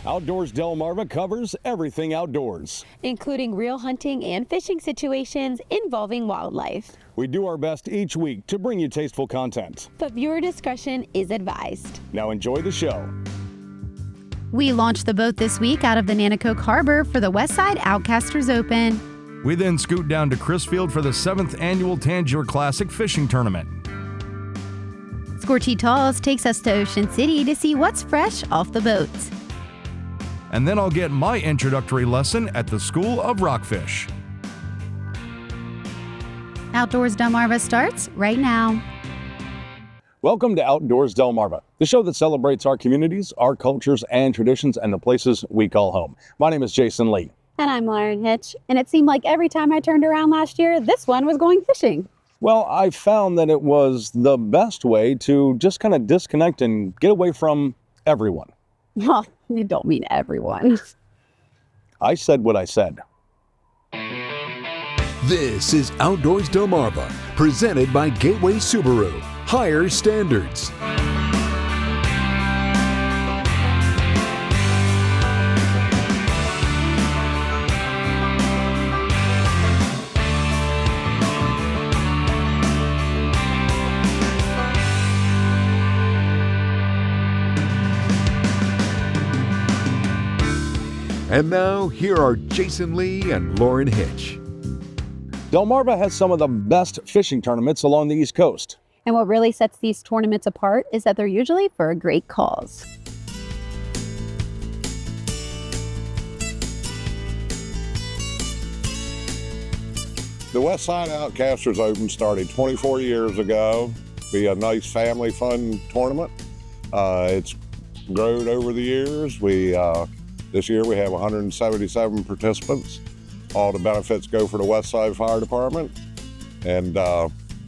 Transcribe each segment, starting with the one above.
Outdoors Delmarva covers everything outdoors, including real hunting and fishing situations involving wildlife. We do our best each week to bring you tasteful content, but viewer discretion is advised. Now enjoy the show. We launched the boat this week out of the Nanticoke Harbor for the Westside Outcasters Open. We then scoot down to Crisfield for the 7th annual Tangier Classic fishing tournament. Scorchy Taws takes us to Ocean City to see what's fresh off the boats. And then I'll get my introductory lesson at the School of Rockfish. Outdoors Delmarva starts right now. Welcome to Outdoors Delmarva, the show that celebrates our communities, our cultures and traditions, and the places we call home. My name is Jason Lee. And I'm Lauren Hitch. And it seemed like every time I turned around last year, this one was going fishing. Well, I found that it was the best way to just kind of disconnect and get away from everyone. Well, you don't mean everyone. I said what I said. This is Outdoors Delmarva, presented by Gateway Subaru. Higher standards. And now, here are Jason Lee and Lauren Hitch. Delmarva has some of the best fishing tournaments along the East Coast. And what really sets these tournaments apart is that they're usually for a great cause. The Westside Outcasters Open started 24 years ago. Be a nice family fun tournament. It's grown over the years. This year we have 177 participants. All the benefits go for the Westside Fire Department. And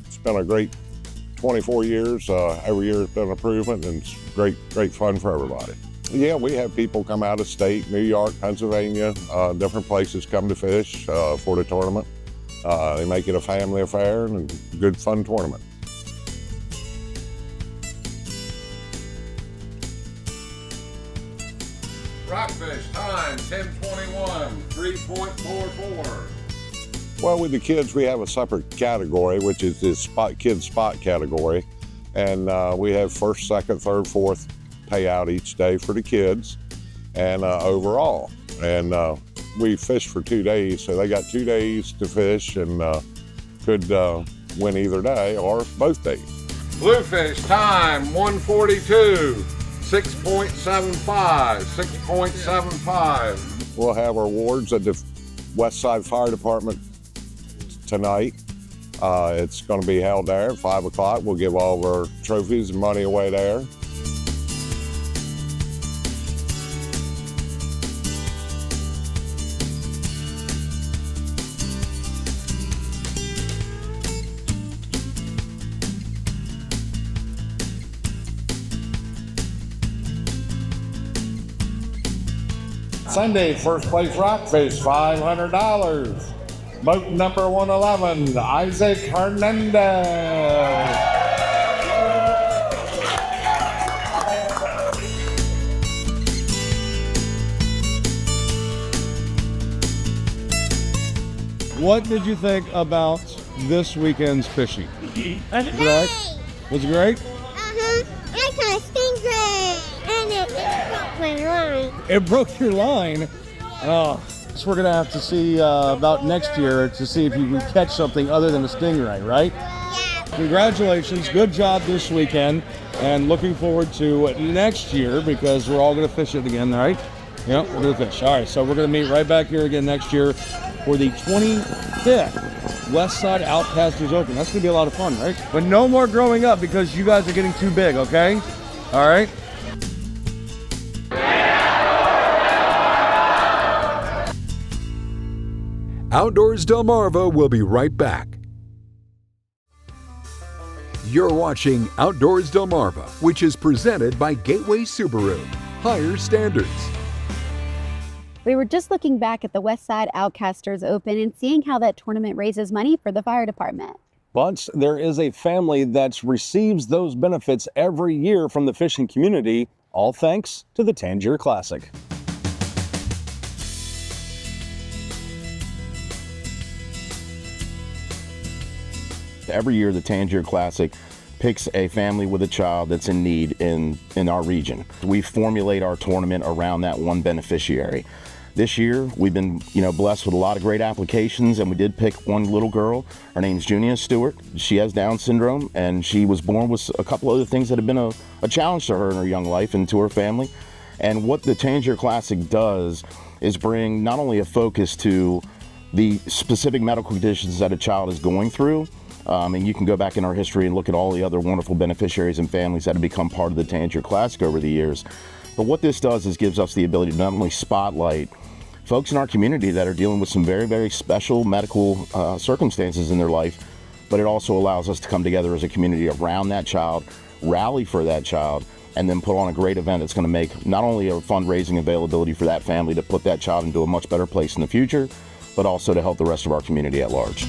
it's been a great 24 years. Every year it's been an improvement, and it's great fun for everybody. Yeah, we have people come out of state, New York, Pennsylvania, different places come to fish for the tournament. They make it a family affair and a good fun tournament. Rockfish time 10:21, 3.44. Well, with the kids, we have a separate category, which is the kids spot category. And we have first, second, third, fourth payout each day for the kids and overall. And we fish for 2 days, so they got 2 days to fish and could win either day or both days. Bluefish time 1:42, 6.75, 6.75. We'll have our awards at the Westside Fire Department tonight. It's going to be held there at 5 o'clock. We'll give all of our trophies and money away there. Sunday, first place Rockfish, $500. Boat number 111, Isaac Hernandez. What did you think about this weekend's fishing? Great. Was it great? I caught a stingray, and it broke my line. It broke your line. Oh, so we're gonna have to see about next year to see if you can catch something other than a stingray, right? Yeah. Congratulations, good job this weekend, and looking forward to next year because we're all gonna fish it again, right? Yep, we're gonna fish. All right, so we're gonna meet right back here again next year for the 25th Westside Outcasters Open. That's gonna be a lot of fun, right? But no more growing up because you guys are getting too big, okay? All right? Outdoors Delmarva will be right back. You're watching Outdoors Delmarva, which is presented by Gateway Subaru. Higher standards. We were just looking back at the Westside Outcasters Open and seeing how that tournament raises money for the fire department. But there is a family that receives those benefits every year from the fishing community, all thanks to the Tangier Classic. every year the Tangier Classic picks a family with a child that's in need in our region. We formulate our tournament around that one beneficiary. This year, we've been, blessed with a lot of great applications, and we did pick one little girl. Her name's Junia Stewart. She has Down syndrome, and she was born with a couple other things that have been a challenge to her in her young life and to her family. And what the Tangier Classic does is bring not only a focus to the specific medical conditions that a child is going through, and you can go back in our history and look at all the other wonderful beneficiaries and families that have become part of the Tangier Classic over the years. But what this does is gives us the ability to not only spotlight folks in our community that are dealing with some very, very special medical circumstances in their life, but it also allows us to come together as a community around that child, rally for that child, and then put on a great event that's going to make not only a fundraising availability for that family to put that child into a much better place in the future, but also to help the rest of our community at large.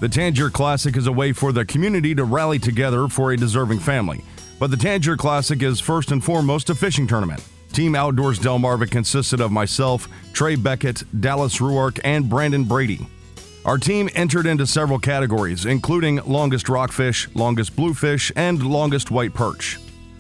The Tangier Classic is a way for the community to rally together for a deserving family. But the Tangier Classic is first and foremost a fishing tournament. Team Outdoors Delmarva consisted of myself, Trey Beckett, Dallas Ruark, and Brandon Brady. Our team entered into several categories, including longest rockfish, longest bluefish, and longest white perch.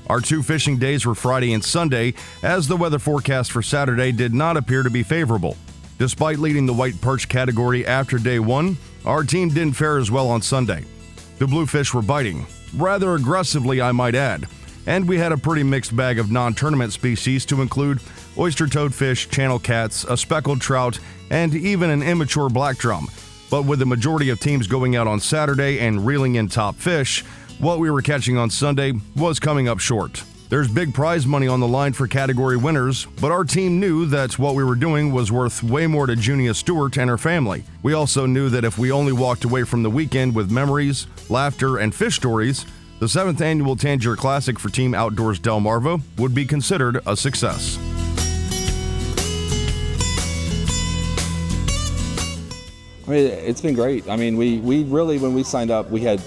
Our 2 fishing days were Friday and Sunday, as the weather forecast for Saturday did not appear to be favorable. Despite leading the white perch category after day 1, our team didn't fare as well on Sunday. The bluefish were biting, rather aggressively I might add, and we had a pretty mixed bag of non-tournament species to include oyster toadfish, channel cats, a speckled trout, and even an immature black drum. But with the majority of teams going out on Saturday and reeling in top fish, what we were catching on Sunday was coming up short. There's big prize money on the line for category winners, but our team knew that what we were doing was worth way more to Junia Stewart and her family. We also knew that if we only walked away from the weekend with memories, laughter, and fish stories, the 7th annual Tangier Classic for Team Outdoors Delmarva would be considered a success. I mean, it's been great. I mean, we really, when we signed up, we had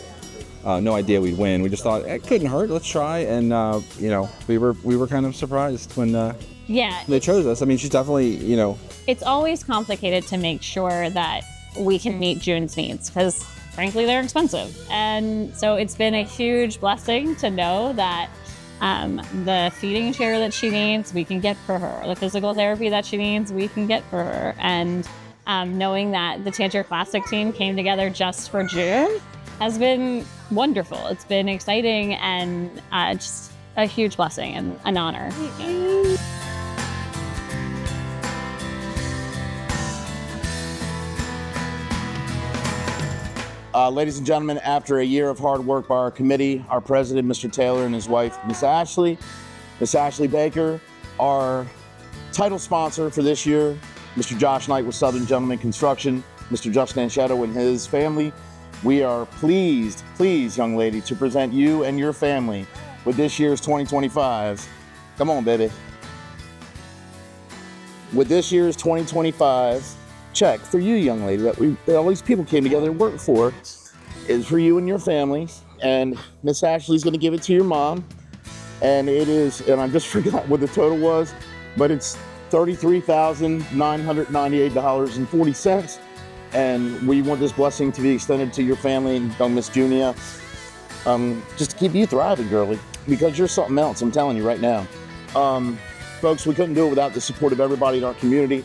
no idea we'd win. We just thought it couldn't hurt. Let's try, and we were kind of surprised when they chose us. I mean, she's definitely It's always complicated to make sure that we can meet June's needs because, frankly, they're expensive, and so it's been a huge blessing to know that the feeding chair that she needs, we can get for her. The physical therapy that she needs, we can get for her, and knowing that the Tangier Classic team came together just for June has been wonderful. It's been exciting and just a huge blessing and an honor. Ladies and gentlemen, after a year of hard work by our committee, our president, Mr. Taylor, and his wife, Miss Ashley Baker, our title sponsor for this year, Mr. Josh Knight with Southern Gentleman Construction, Mr. Justin Anchetto and his family, we are pleased, young lady, to present you and your family with this year's 2025. Come on, baby. With this year's 2025 check for you, young lady, that all these people came together and worked for, is for you and your family. And Miss Ashley's going to give it to your mom. And it is, and I just forgot what the total was, but it's $33,998.40. And we want this blessing to be extended to your family and young Miss Junia, just to keep you thriving, girlie, because you're something else, I'm telling you right now. Folks, we couldn't do it without the support of everybody in our community,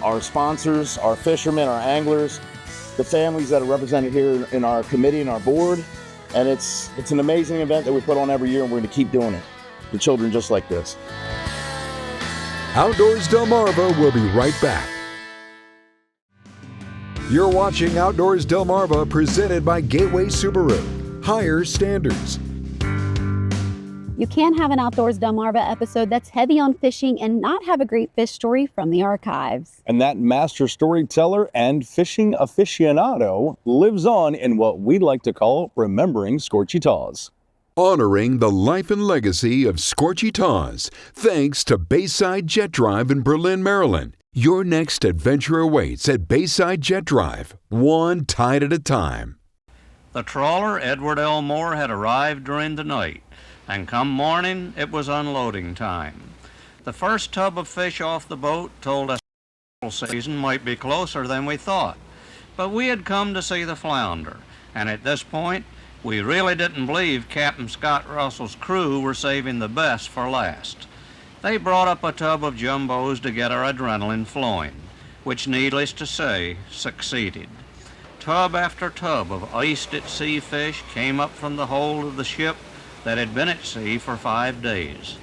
our sponsors, our fishermen, our anglers, the families that are represented here in our committee and our board. And it's an amazing event that we put on every year, and we're going to keep doing it for children just like this. Outdoors Delmarva will be right back. You're watching Outdoors Delmarva, presented by Gateway Subaru. Higher standards. You can't have an Outdoors Delmarva episode that's heavy on fishing and not have a great fish story from the archives. And that master storyteller and fishing aficionado lives on in what we like to call Remembering Scorchy Taws. Honoring the life and legacy of Scorchy Taws, thanks to Bayside Jet Drive in Berlin, Maryland. Your next adventure awaits at Bayside Jet Drive, one tide at a time. The trawler Edward L. Moore had arrived during the night, and come morning it was unloading time. The first tub of fish off the boat told us season might be closer than we thought. But we had come to see the flounder, and at this point, we really didn't believe Captain Scott Russell's crew were saving the best for last. They brought up a tub of jumbos to get our adrenaline flowing, which, needless to say, succeeded. Tub after tub of iced-at-sea fish came up from the hold of the ship that had been at sea for 5 days.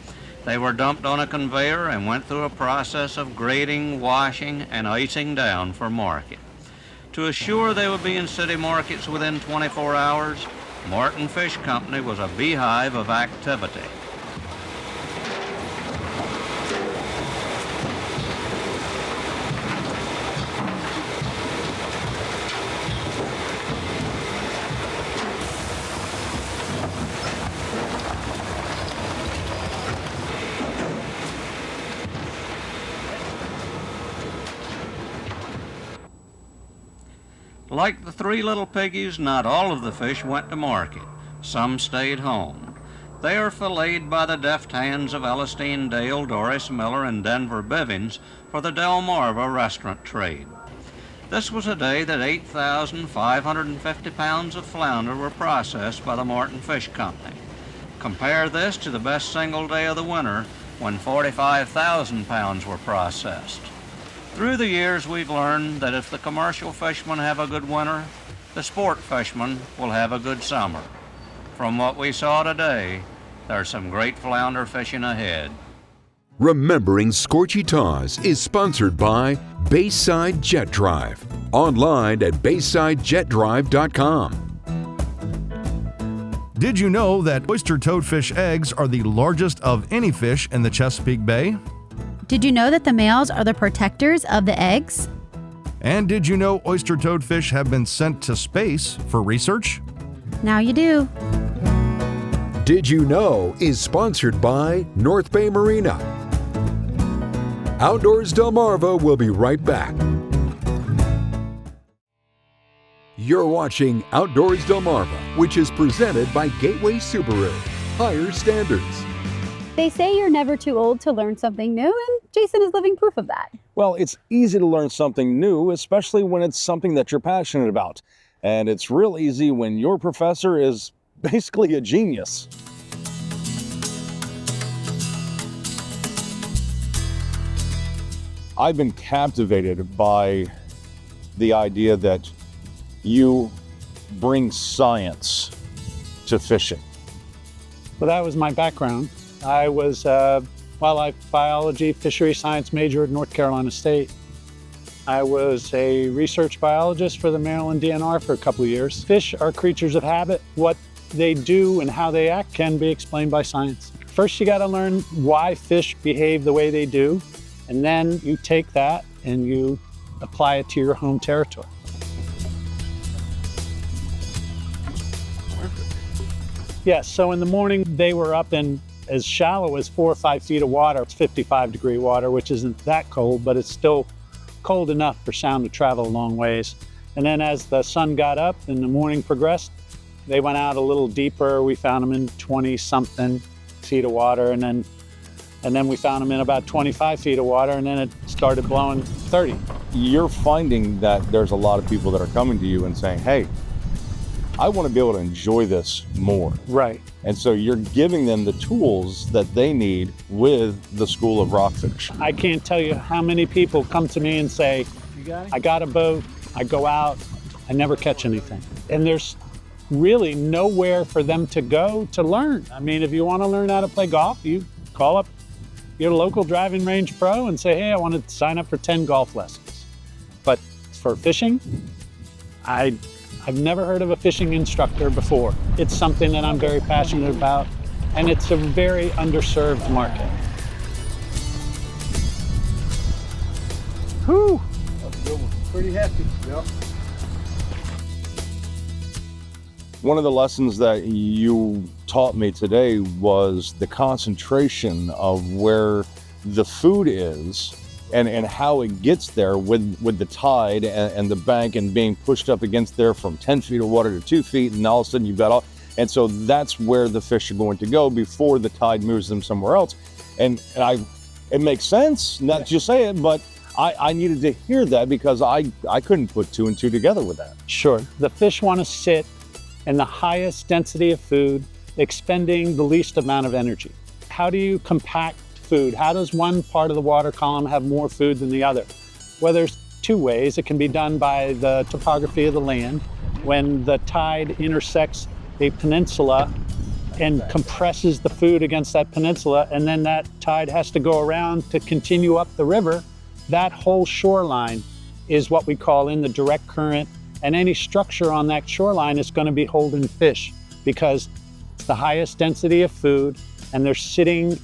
They were dumped on a conveyor and went through a process of grading, washing, and icing down for market. To assure they would be in city markets within 24 hours, Martin Fish Company was a beehive of activity. Like the 3 little piggies, not all of the fish went to market. Some stayed home. They are filleted by the deft hands of Elistine Dale, Doris Miller, and Denver Bivens for the Delmarva restaurant trade. This was a day that 8,550 pounds of flounder were processed by the Martin Fish Company. Compare this to the best single day of the winter when 45,000 pounds were processed. Through the years, we've learned that if the commercial fishermen have a good winter, the sport fishermen will have a good summer. From what we saw today, there's some great flounder fishing ahead. Remembering Scorchy Taws is sponsored by Bayside Jet Drive. Online at baysidejetodrive.com. Did you know that oyster toadfish eggs are the largest of any fish in the Chesapeake Bay? Did you know that the males are the protectors of the eggs? And did you know oyster toadfish have been sent to space for research? Now you do. Did You Know is sponsored by North Bay Marina. Outdoors Delmarva will be right back. You're watching Outdoors Delmarva, which is presented by Gateway Subaru. Higher standards. They say you're never too old to learn something new, and Jason is living proof of that. Well, it's easy to learn something new, especially when it's something that you're passionate about. And it's real easy when your professor is basically a genius. I've been captivated by the idea that you bring science to fishing. Well, that was my background. I was a wildlife biology, fishery science major at North Carolina State. I was a research biologist for the Maryland DNR for a couple of years. Fish are creatures of habit. What they do and how they act can be explained by science. First, you got to learn why fish behave the way they do, and then you take that and you apply it to your home territory. Yes, so in the morning they were up in as shallow as 4 or 5 feet of water. It's 55-degree water, which isn't that cold, but it's still cold enough for sound to travel a long ways. And then as the sun got up and the morning progressed, they went out a little deeper. We found them in 20-something feet of water, and then we found them in about 25 feet of water, and then it started blowing 30. You're finding that there's a lot of people that are coming to you and saying, hey, I want to be able to enjoy this more. Right. And so you're giving them the tools that they need with the School of Rockfish. I can't tell you how many people come to me and say, I got a boat, I go out, I never catch anything. And there's really nowhere for them to go to learn. I mean, if you want to learn how to play golf, you call up your local driving range pro and say, hey, I want to sign up for 10 golf lessons. But for fishing, I've never heard of a fishing instructor before. It's something that I'm very passionate about, and it's a very underserved market. Whew. That's a good one. Pretty happy. Yep. One of the lessons that you taught me today was the concentration of where the food is and how it gets there with the tide and the bank and being pushed up against there from 10 feet of water to 2 feet, and all of a sudden you've got all, and so that's where the fish are going to go before the tide moves them somewhere else. And it makes sense, not just say it, but I needed to hear that because I couldn't put two and two together with that. Sure. The fish want to sit in the highest density of food, expending the least amount of energy. How do you compact food? How does one part of the water column have more food than the other? Well, there's two ways. It can be done by the topography of the land. When the tide intersects a peninsula and compresses the food against that peninsula, and then that tide has to go around to continue up the river, that whole shoreline is what we call in the direct current, and any structure on that shoreline is going to be holding fish because it's the highest density of food, and they're sitting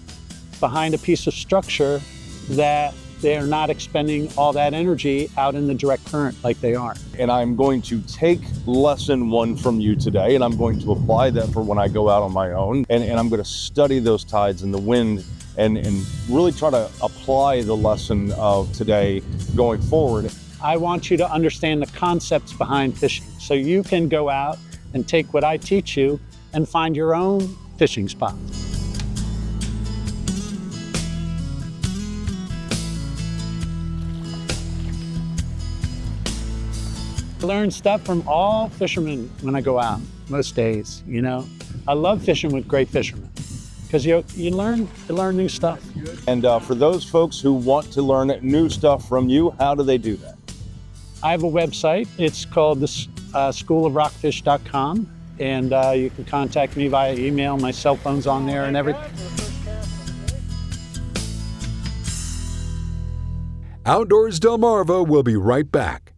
behind a piece of structure that they're not expending all that energy out in the direct current like they are. And I'm going to take lesson one from you today, and I'm going to apply that for when I go out on my own. And I'm going to study those tides and the wind and really try to apply the lesson of today going forward. I want you to understand the concepts behind fishing so you can go out and take what I teach you and find your own fishing spot. I learn stuff from all fishermen when I go out, most days, you know. I love fishing with great fishermen because you learn new stuff. And for those folks who want to learn new stuff from you, how do they do that? I have a website. It's called the schoolofrockfish.com, and you can contact me via email. My cell phone's on there and everything. Outdoors Delmarva will be right back.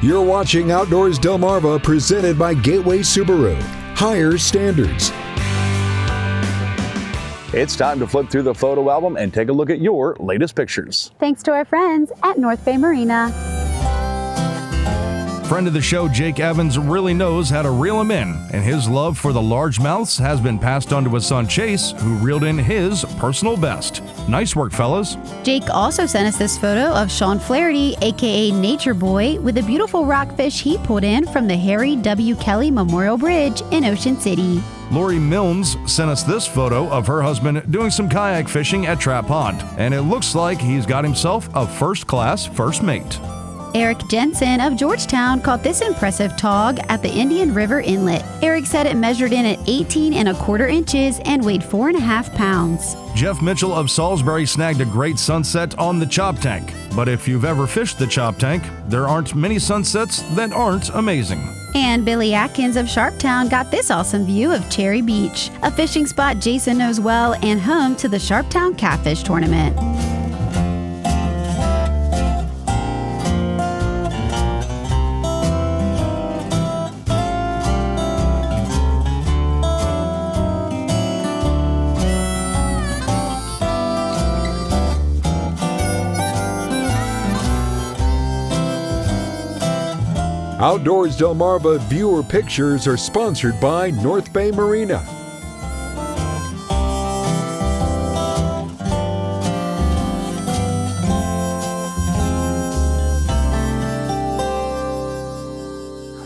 You're watching Outdoors Delmarva, presented by Gateway Subaru. Higher standards. It's time to flip through the photo album and take a look at your latest pictures. Thanks to our friends at North Bay Marina. Friend of the show, Jake Evans, really knows how to reel them in, and his love for the largemouths has been passed on to his son Chase, who reeled in his personal best. Nice work, fellas. Jake also sent us this photo of Sean Flaherty, aka Nature Boy, with a beautiful rockfish he pulled in from the Harry W. Kelly Memorial Bridge in Ocean City. Lori Milnes sent us this photo of her husband doing some kayak fishing at Trap Pond, and it looks like he's got himself a first-class first mate. Eric Jensen of Georgetown caught this impressive tog at the Indian River Inlet. Eric said it measured in at 18 1/4 inches and weighed 4.5 pounds. Jeff Mitchell of Salisbury snagged a great sunset on the Chop Tank. But if you've ever fished the Chop Tank, there aren't many sunsets that aren't amazing. And Billy Atkins of Sharptown got this awesome view of Cherry Beach, a fishing spot Jason knows well and home to the Sharptown Catfish Tournament. Outdoors Delmarva viewer pictures are sponsored by North Bay Marina.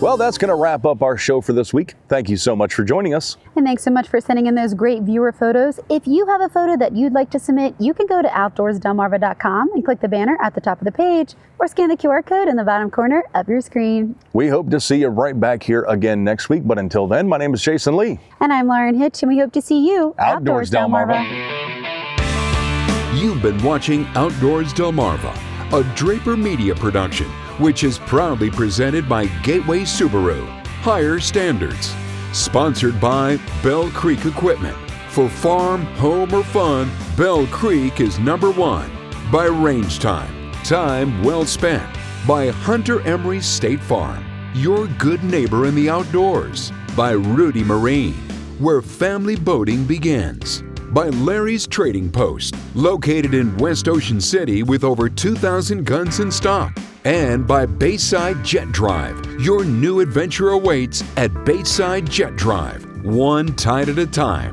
Well, that's going to wrap up our show for this week. Thank you so much for joining us. And thanks so much for sending in those great viewer photos. If you have a photo that you'd like to submit, you can go to outdoorsdelmarva.com and click the banner at the top of the page or scan the QR code in the bottom corner of your screen. We hope to see you right back here again next week. But until then, my name is Jason Lee. And I'm Lauren Hitch, and we hope to see you Outdoors Delmarva. You've been watching Outdoors Delmarva, a Draper Media production, which is proudly presented by Gateway Subaru. Higher standards. Sponsored by Bell Creek Equipment. For farm, home, or fun, Bell Creek is #1. By Range Time. Time well spent. By Hunter Emery State Farm. Your good neighbor in the outdoors. By Rudy Marine, where family boating begins. By Larry's Trading Post, located in West Ocean City with over 2,000 guns in stock. And by Bayside Jet Drive. Your new adventure awaits at Bayside Jet Drive, one tide at a time.